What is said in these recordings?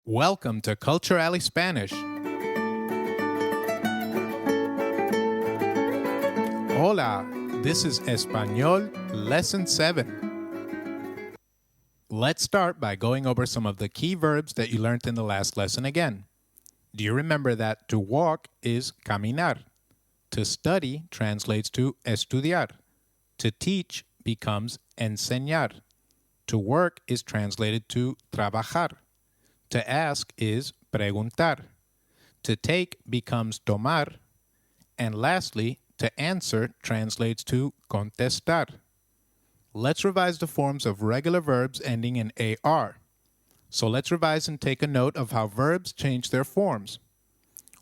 Welcome to CultureAlley Spanish. Hola, this is Español Lesson 7. Let's start by going over some of the key verbs that you learned in the last lesson again. Do you remember that to walk is caminar? To study translates to estudiar. To teach becomes enseñar. To work is translated to trabajar. To ask is preguntar. To take becomes tomar. And lastly, to answer translates to contestar. Let's revise the forms of regular verbs ending in AR. So let's revise and take a note of how verbs change their forms.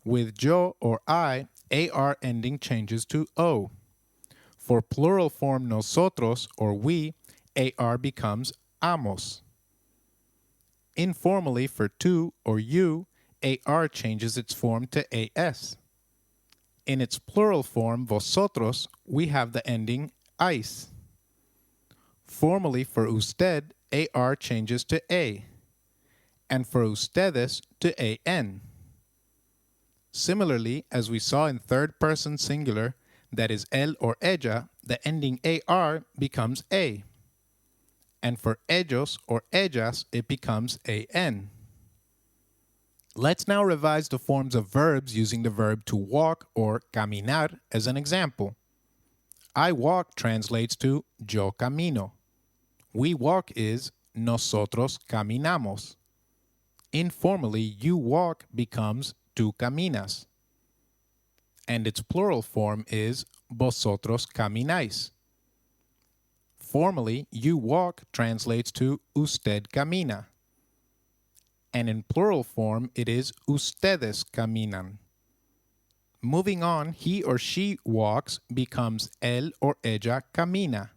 With yo or I, AR ending changes to O. For plural form nosotros or we, AR becomes amos. Informally, for tú or you, AR changes its form to AS. In its plural form, vosotros, we have the ending ais. Formally, for usted, AR changes to A. And for ustedes, to AN. Similarly, as we saw in third person singular, that is él or ella, the ending AR becomes A. And for ellos or ellas, it becomes AN. Let's now revise the forms of verbs using the verb to walk or caminar as an example. I walk translates to yo camino. We walk is nosotros caminamos. Informally, you walk becomes tú caminas. And its plural form is vosotros camináis. Formally, you walk translates to usted camina. And in plural form, it is ustedes caminan. Moving on, he or she walks becomes él or ella camina.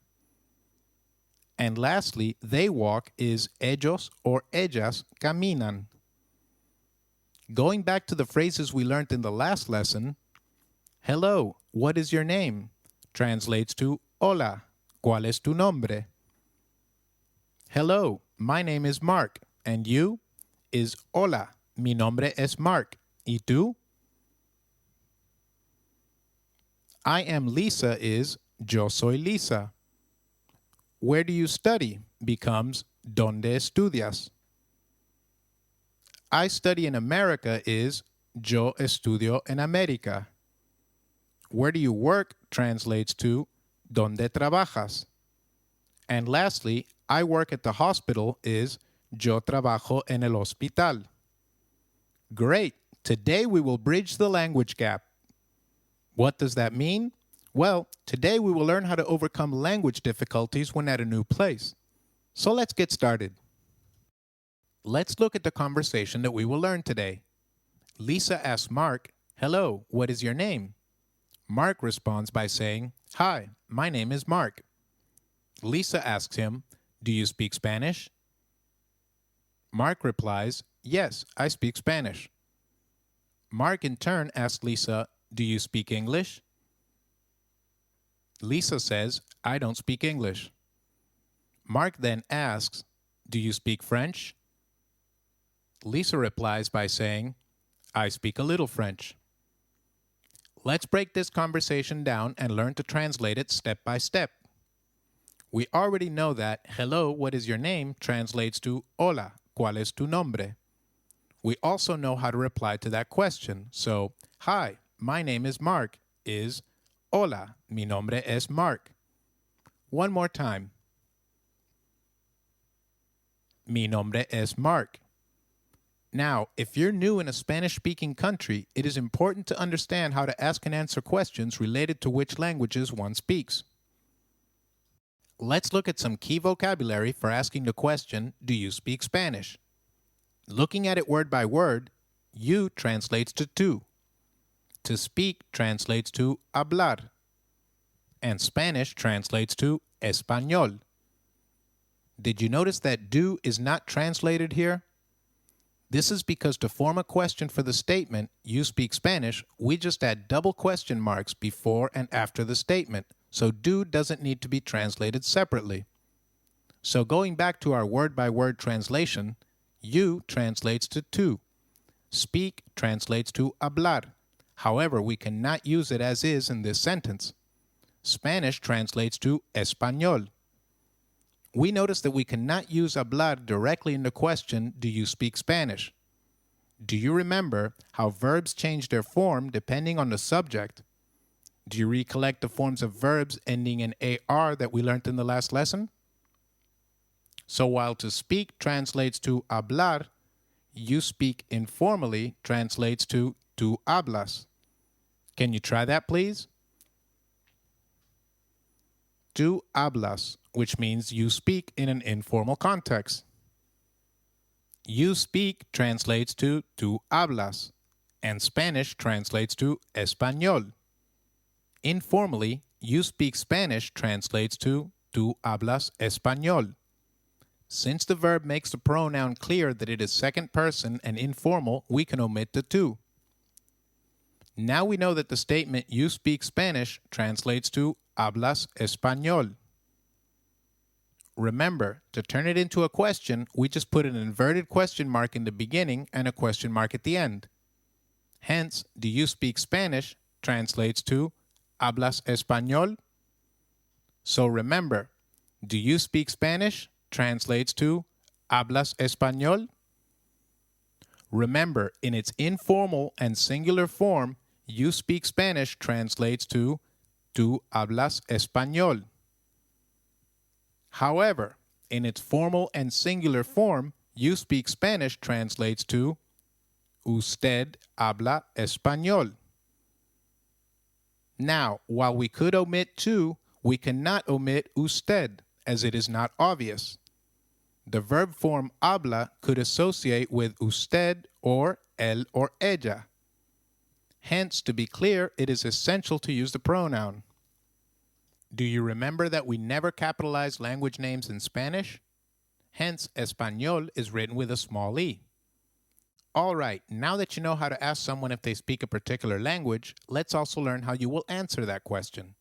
And lastly, they walk is ellos or ellas caminan. Going back to the phrases we learned in the last lesson, hello, what is your name? Translates to hola. ¿Cuál es tu nombre? Hello, my name is Mark. And you? Is hola, mi nombre es Mark. ¿Y tú? I am Lisa is yo soy Lisa. Where do you study? Becomes ¿Dónde estudias? I study in America is yo estudio en América. Where do you work? Translates to ¿Dónde trabajas? And lastly, I work at the hospital is yo trabajo en el hospital. Great! Today we will bridge the language gap. What does that mean? Well, today we will learn how to overcome language difficulties when at a new place. So let's get started. Let's look at the conversation that we will learn today. Lisa asks Mark, hello, what is your name? Mark responds by saying, hi, my name is Mark. Lisa asks him, do you speak Spanish? Mark replies, yes, I speak Spanish. Mark in turn asks Lisa, do you speak English? Lisa says, I don't speak English. Mark then asks, do you speak French? Lisa replies by saying, I speak a little French. Let's break this conversation down and learn to translate it step by step. We already know that hello, what is your name translates to hola, ¿cuál es tu nombre? We also know how to reply to that question. So, hi, my name is Mark is hola, mi nombre es Mark. One more time. Mi nombre es Mark. Now, if you're new in a Spanish-speaking country, it is important to understand how to ask and answer questions related to which languages one speaks. Let's look at some key vocabulary for asking the question, do you speak Spanish? Looking at it word by word, you translates to tú. To speak translates to hablar. And Spanish translates to español. Did you notice that do is not translated here? This is because to form a question for the statement, you speak Spanish, we just add double question marks before and after the statement, so do doesn't need to be translated separately. So going back to our word-by-word translation, You translates to tú. Speak translates to hablar. However, we cannot use it as is in this sentence. Spanish translates to español. We notice that we cannot use hablar directly in the question, do you speak Spanish? Do you remember how verbs change their form depending on the subject? Do you recollect the forms of verbs ending in AR that we learned in the last lesson? So while to speak translates to hablar, you speak informally translates to tú hablas. Can you try that, please? Tú hablas, which means you speak in an informal context. You speak translates to tú hablas, and Spanish translates to español. Informally, you speak Spanish translates to tú hablas español. Since the verb makes the pronoun clear that it is second person and informal, we can omit the tú. Now we know that the statement you speak Spanish translates to hablas español. Remember, to turn it into a question, we just put an inverted question mark in the beginning and a question mark at the end. Hence, do you speak Spanish translates to hablas español? So remember, do you speak Spanish translates to hablas español? Remember, in its informal and singular form, you speak Spanish translates to tú hablas español. However, in its formal and singular form, you speak Spanish translates to usted habla español. Now, while we could omit tú, we cannot omit usted, as it is not obvious. The verb form habla could associate with usted or él or ella. Hence, to be clear, it is essential to use the pronoun. Do you remember that we never capitalize language names in Spanish? Hence, español is written with a small e. All right, now that you know how to ask someone if they speak a particular language, let's also learn how you will answer that question.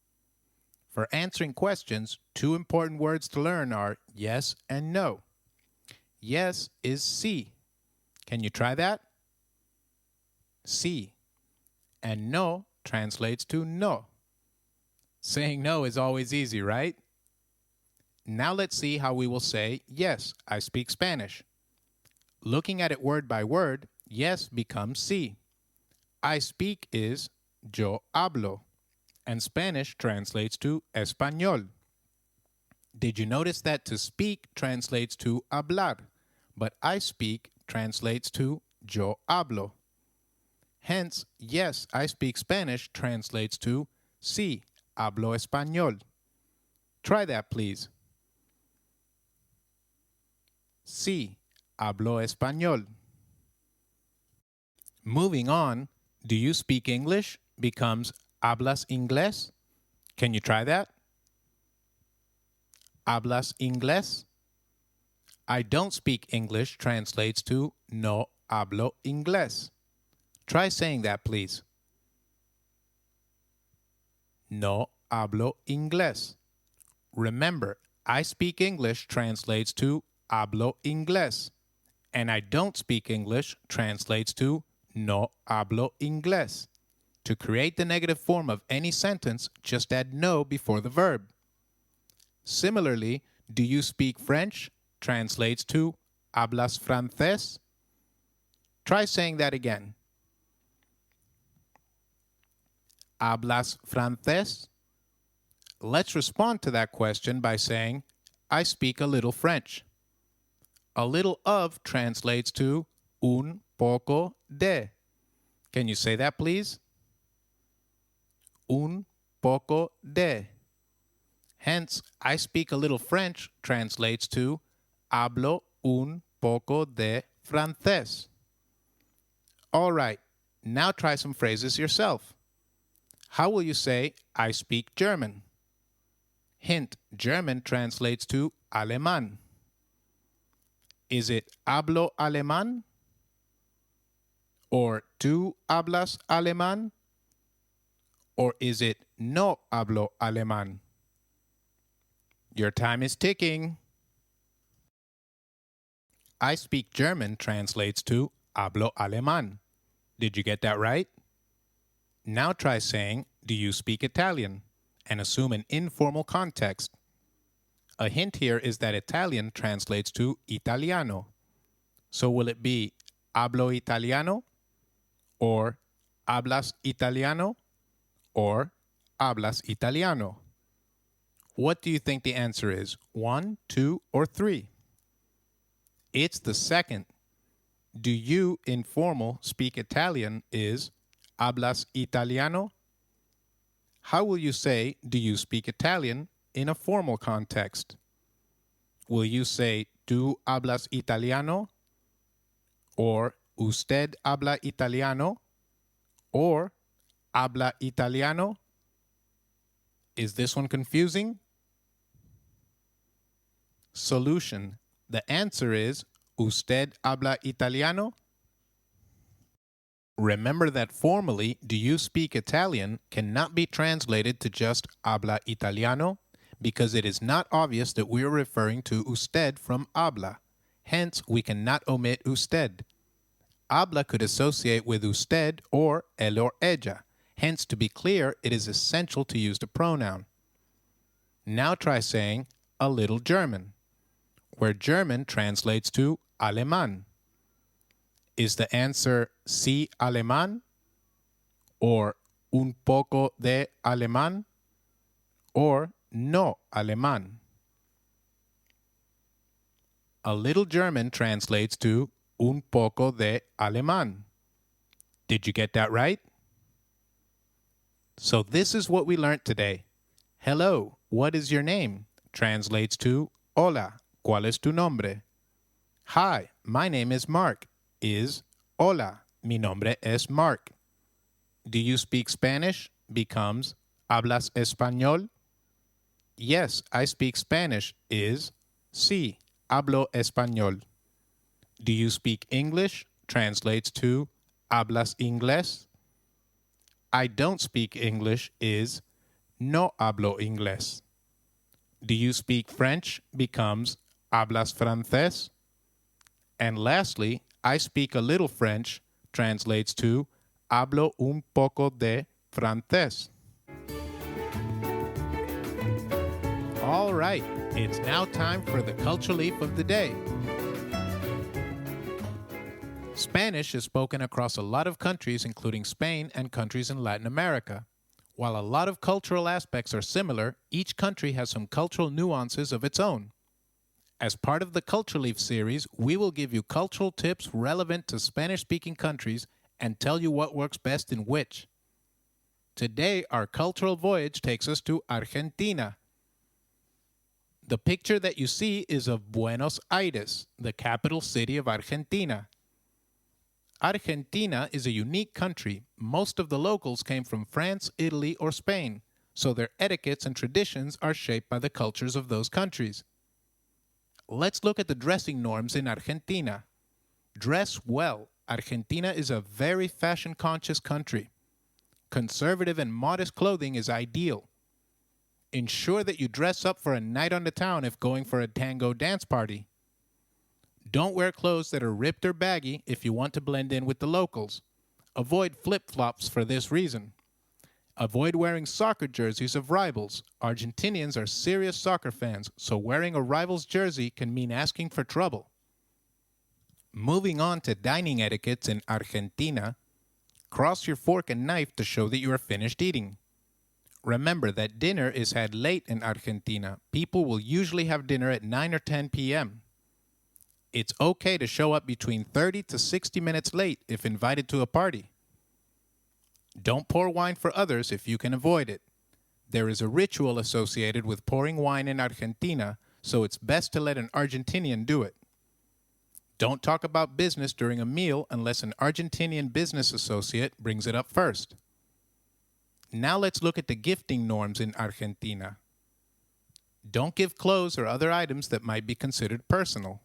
For answering questions, two important words to learn are yes and no. Yes is sí. Can you try that? Sí. And no translates to no. Saying no is always easy, right? Now let's see how we will say, yes, I speak Spanish. Looking at it word by word, yes becomes sí. I speak is yo hablo, and Spanish translates to español. Did you notice that to speak translates to hablar, but I speak translates to yo hablo? Hence, yes, I speak Spanish translates to sí, hablo español. Try that, please. Sí, hablo español. Moving on, do you speak English becomes hablas inglés? Can you try that? Hablas inglés? I don't speak English translates to no hablo inglés. Try saying that, please. No hablo inglés. Remember, I speak English translates to hablo inglés, and I don't speak English translates to no hablo inglés. To create the negative form of any sentence, just add no before the verb. Similarly, do you speak French translates to hablas francés? Try saying that again. Hablas francés? Let's respond to that question by saying, I speak a little French. A little of translates to un poco de. Can you say that, please? Un poco de. Hence, I speak a little French translates to hablo un poco de francés. All right, now try some phrases yourself. How will you say, I speak German? Hint, German translates to alemán. Is it hablo alemán? Or tú hablas alemán? Or is it no hablo alemán? Your time is ticking. I speak German translates to hablo alemán. Did you get that right? Now try saying, do you speak Italian? And assume an informal context. A hint here is that Italian translates to italiano. So will it be hablo italiano? Or hablas italiano? Or hablas italiano? What do you think the answer is? 1, 2, or 3? It's the second. Do you, informal, speak Italian is hablas italiano? How will you say, do you speak Italian in a formal context? Will you say, tú hablas italiano? Or usted habla italiano? Or habla italiano? Is this one confusing? Solution. The answer is, usted habla italiano? Remember that formally, do you speak Italian cannot be translated to just habla italiano because it is not obvious that we are referring to usted from habla. Hence, we cannot omit usted. Habla could associate with usted or él or ella. Hence, to be clear, it is essential to use the pronoun. Now try saying a little German, where German translates to alemán. Is the answer sí alemán? Or un poco de alemán? Or no alemán? A little German translates to un poco de alemán. Did you get that right? So this is what we learned today. Hello, what is your name? Translates to hola, ¿cuál es tu nombre? Hi, my name is Mark. Is hola, mi nombre es Mark. Do you speak Spanish? Becomes ¿hablas español? Yes, I speak Spanish is sí, hablo español. Do you speak English? Translates to ¿hablas inglés? I don't speak English is no hablo inglés. Do you speak French? Becomes ¿hablas francés? And lastly, I speak a little French translates to hablo un poco de francés. All right, it's now time for the culture leaf of the day. Spanish is spoken across a lot of countries, including Spain and countries in Latin America. While a lot of cultural aspects are similar, each country has some cultural nuances of its own. As part of the Culture Leaf series, we will give you cultural tips relevant to Spanish-speaking countries and tell you what works best in which. Today, our cultural voyage takes us to Argentina. The picture that you see is of Buenos Aires, the capital city of Argentina. Argentina is a unique country. Most of the locals came from France, Italy, or Spain, so their etiquettes and traditions are shaped by the cultures of those countries. Let's look at the dressing norms in Argentina. Dress well. Argentina is a very fashion-conscious country. Conservative and modest clothing is ideal. Ensure that you dress up for a night on the town if going for a tango dance party. Don't wear clothes that are ripped or baggy if you want to blend in with the locals. Avoid flip-flops for this reason. Avoid wearing soccer jerseys of rivals. Argentinians are serious soccer fans, so wearing a rival's jersey can mean asking for trouble. Moving on to dining etiquettes in Argentina, cross your fork and knife to show that you are finished eating. Remember that dinner is had late in Argentina. People will usually have dinner at 9 or 10 p.m. It's okay to show up between 30 to 60 minutes late if invited to a party. Don't pour wine for others if you can avoid it. There is a ritual associated with pouring wine in Argentina, so it's best to let an Argentinian do it. Don't talk about business during a meal unless an Argentinian business associate brings it up first. Now let's look at the gifting norms in Argentina. Don't give clothes or other items that might be considered personal.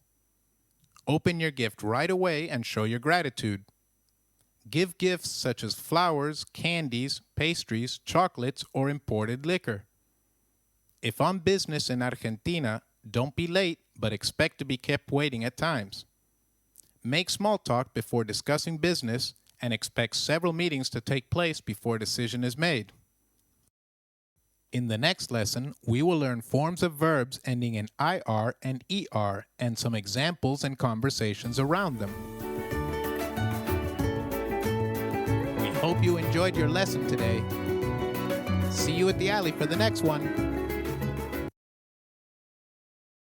Open your gift right away and show your gratitude. Give gifts such as flowers, candies, pastries, chocolates, or imported liquor. If on business in Argentina, don't be late, but expect to be kept waiting at times. make small talk before discussing business, and expect several meetings to take place before a decision is made. In the next lesson, we will learn forms of verbs ending in IR and ER and some examples and conversations around them. We hope you enjoyed your lesson today. See you at the alley for the next one.